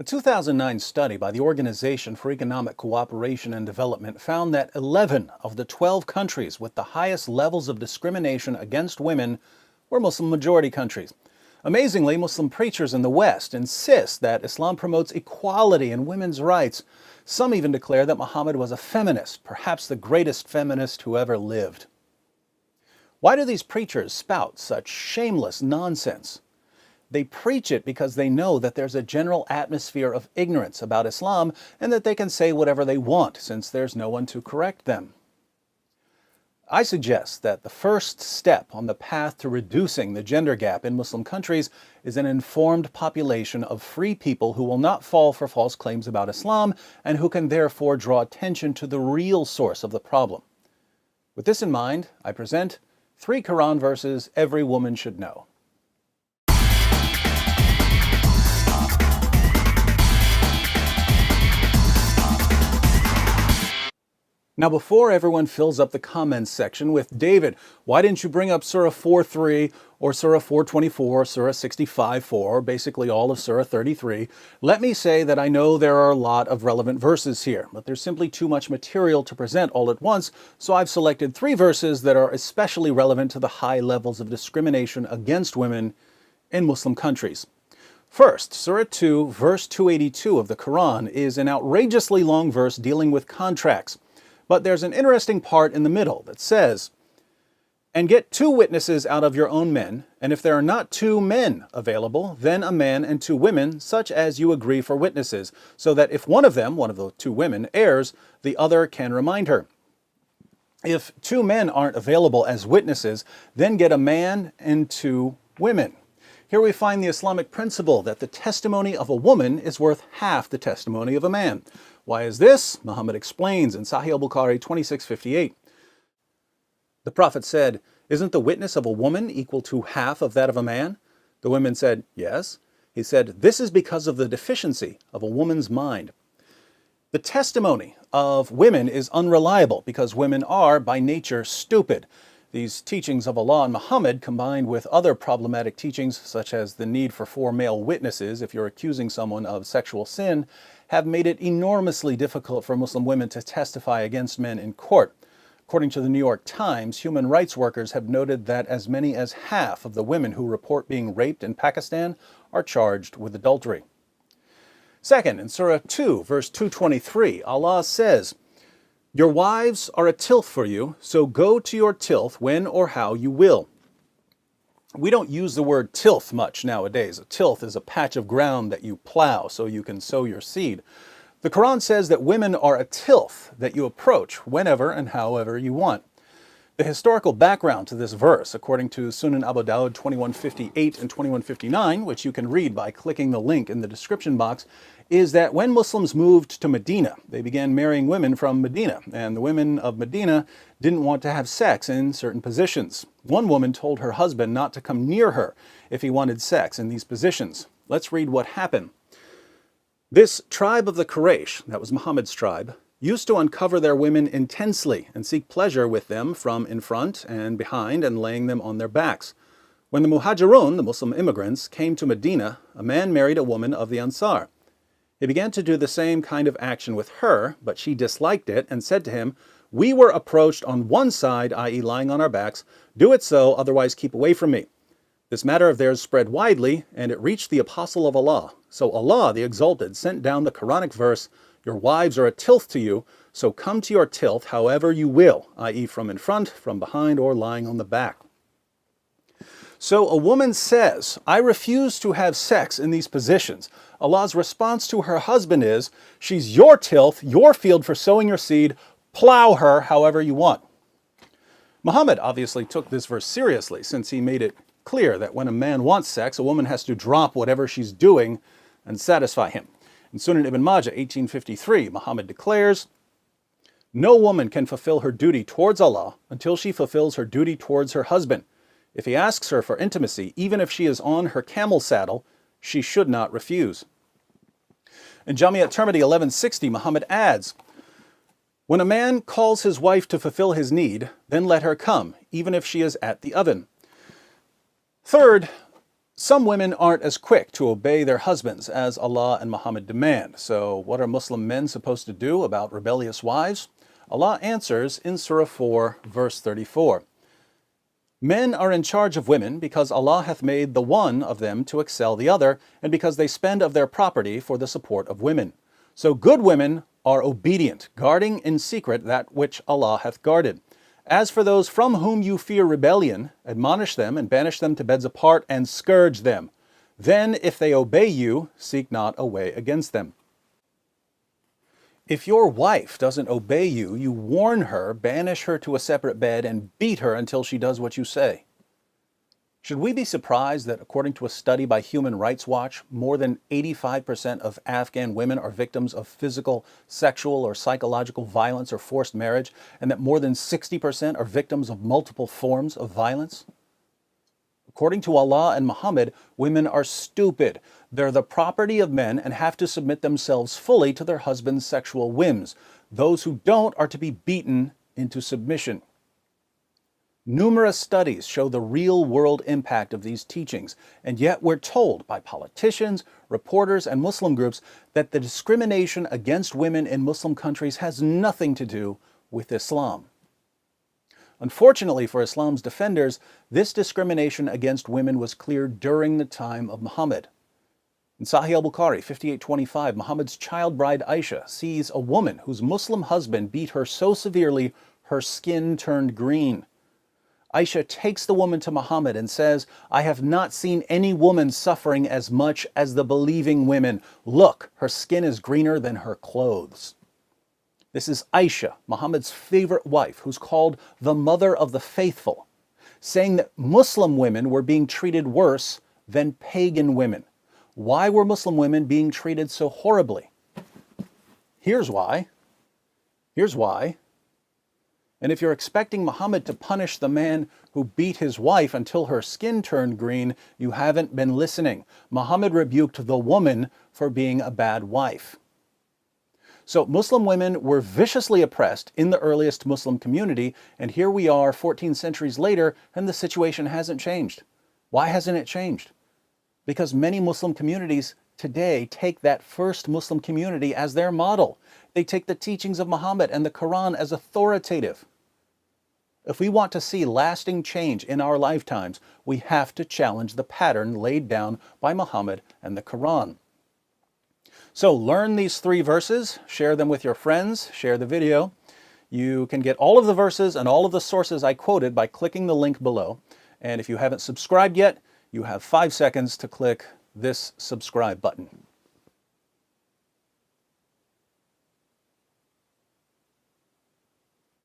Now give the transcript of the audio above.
A 2009 study by the Organization for Economic Cooperation and Development found that 11 of the 12 countries with the highest levels of discrimination against women were Muslim-majority countries. Amazingly, Muslim preachers in the West insist that Islam promotes equality and women's rights. Some even declare that Muhammad was a feminist, perhaps the greatest feminist who ever lived. Why do these preachers spout such shameless nonsense? They preach it because they know that there's a general atmosphere of ignorance about Islam and that they can say whatever they want since there's no one to correct them. I suggest that the first step on the path to reducing the gender gap in Muslim countries is an informed population of free people who will not fall for false claims about Islam and who can therefore draw attention to the real source of the problem. With this in mind, I present 3 Quran verses every woman should know. Now, before everyone fills up the comments section with, David, why didn't you bring up Surah 4:3 or Surah 4:24, Surah 65:4, basically all of Surah 33, let me say that I know there are a lot of relevant verses here, but there's simply too much material to present all at once, so I've selected 3 verses that are especially relevant to the high levels of discrimination against women in Muslim countries. First, Surah 2, verse 282 of the Quran is an outrageously long verse dealing with contracts. But there's an interesting part in the middle that says, "And get 2 witnesses out of your own men, and if there are not 2 men available, then a man and 2 women, such as you agree for witnesses, so that if one of them, one of the 2 women, errs, the other can remind her. If 2 men aren't available as witnesses, then get a man and 2 women." Here we find the Islamic principle that the testimony of a woman is worth half the testimony of a man. Why is this? Muhammad explains in Sahih al-Bukhari 2658. The Prophet said, "Isn't the witness of a woman equal to half of that of a man?" The women said, "Yes." He said, "This is because of the deficiency of a woman's mind." The testimony of women is unreliable because women are, by nature, stupid. These teachings of Allah and Muhammad, combined with other problematic teachings, such as the need for 4 male witnesses if you're accusing someone of sexual sin, have made it enormously difficult for Muslim women to testify against men in court. According to the New York Times, human rights workers have noted that as many as half of the women who report being raped in Pakistan are charged with adultery. Second, in Surah 2, verse 223, Allah says, "Your wives are a tilth for you, so go to your tilth when or how you will." We don't use the word tilth much nowadays. A tilth is a patch of ground that you plow so you can sow your seed. The Quran says that women are a tilth that you approach whenever and however you want. The historical background to this verse, according to Sunan Abu Dawud 2158 and 2159, which you can read by clicking the link in the description box, is that when Muslims moved to Medina, they began marrying women from Medina, and the women of Medina didn't want to have sex in certain positions. One woman told her husband not to come near her if he wanted sex in these positions. Let's read what happened. This tribe of the Quraysh, that was Muhammad's tribe, used to uncover their women intensely and seek pleasure with them from in front and behind and laying them on their backs. When the Muhajirun, the Muslim immigrants, came to Medina, a man married a woman of the Ansar. He began to do the same kind of action with her, but she disliked it and said to him, "We were approached on one side, i.e. lying on our backs. Do it so, otherwise keep away from me." This matter of theirs spread widely, and it reached the Apostle of Allah. So Allah, the Exalted, sent down the Quranic verse, "Your wives are a tilth to you, so come to your tilth however you will," i.e. from in front, from behind, or lying on the back. So a woman says, "I refuse to have sex in these positions." Allah's response to her husband is, "She's your tilth, your field for sowing your seed. Plow her however you want." Muhammad obviously took this verse seriously, since he made it clear that when a man wants sex, a woman has to drop whatever she's doing and satisfy him. In Sunan Ibn Majah 1853, Muhammad declares, "No woman can fulfill her duty towards Allah until she fulfills her duty towards her husband. If he asks her for intimacy, even if she is on her camel saddle, she should not refuse." In Jami at-Tirmidhi 1160, Muhammad adds, "When a man calls his wife to fulfill his need, then let her come, even if she is at the oven." Third, Some women aren't as quick to obey their husbands as Allah and Muhammad demand. So what are Muslim men supposed to do about rebellious wives? Allah answers in Surah 4, verse 34. Men are in charge of women because Allah hath made the one of them to excel the other, and because they spend of their property for the support of women. So good women are obedient, guarding in secret that which Allah hath guarded. As for those from whom you fear rebellion, admonish them and banish them to beds apart and scourge them. Then, if they obey you, seek not a way against them. If your wife doesn't obey you, you warn her, banish her to a separate bed, and beat her until she does what you say. Should we be surprised that, according to a study by Human Rights Watch, more than 85% of Afghan women are victims of physical, sexual, or psychological violence or forced marriage, and that more than 60% are victims of multiple forms of violence? According to Allah and Muhammad, women are stupid. They're the property of men and have to submit themselves fully to their husbands' sexual whims. Those who don't are to be beaten into submission. Numerous studies show the real-world impact of these teachings, and yet we're told by politicians, reporters, and Muslim groups that the discrimination against women in Muslim countries has nothing to do with Islam. Unfortunately for Islam's defenders, this discrimination against women was clear during the time of Muhammad. In Sahih al-Bukhari 5825, Muhammad's child bride Aisha sees a woman whose Muslim husband beat her so severely her skin turned green. Aisha takes the woman to Muhammad and says, "I have not seen any woman suffering as much as the believing women. Look, her skin is greener than her clothes." This is Aisha, Muhammad's favorite wife, who's called the mother of the faithful, saying that Muslim women were being treated worse than pagan women. Why were Muslim women being treated so horribly? Here's why. And if you're expecting Muhammad to punish the man who beat his wife until her skin turned green, you haven't been listening. Muhammad rebuked the woman for being a bad wife. So Muslim women were viciously oppressed in the earliest Muslim community, and here we are 14 centuries later, and the situation hasn't changed. Why hasn't it changed? Because many Muslim communities today take that first Muslim community as their model. They take the teachings of Muhammad and the Quran as authoritative. If we want to see lasting change in our lifetimes, we have to challenge the pattern laid down by Muhammad and the Quran. So learn these 3 verses, share them with your friends, share the video. You can get all of the verses and all of the sources I quoted by clicking the link below. And if you haven't subscribed yet, you have 5 seconds to click this subscribe button.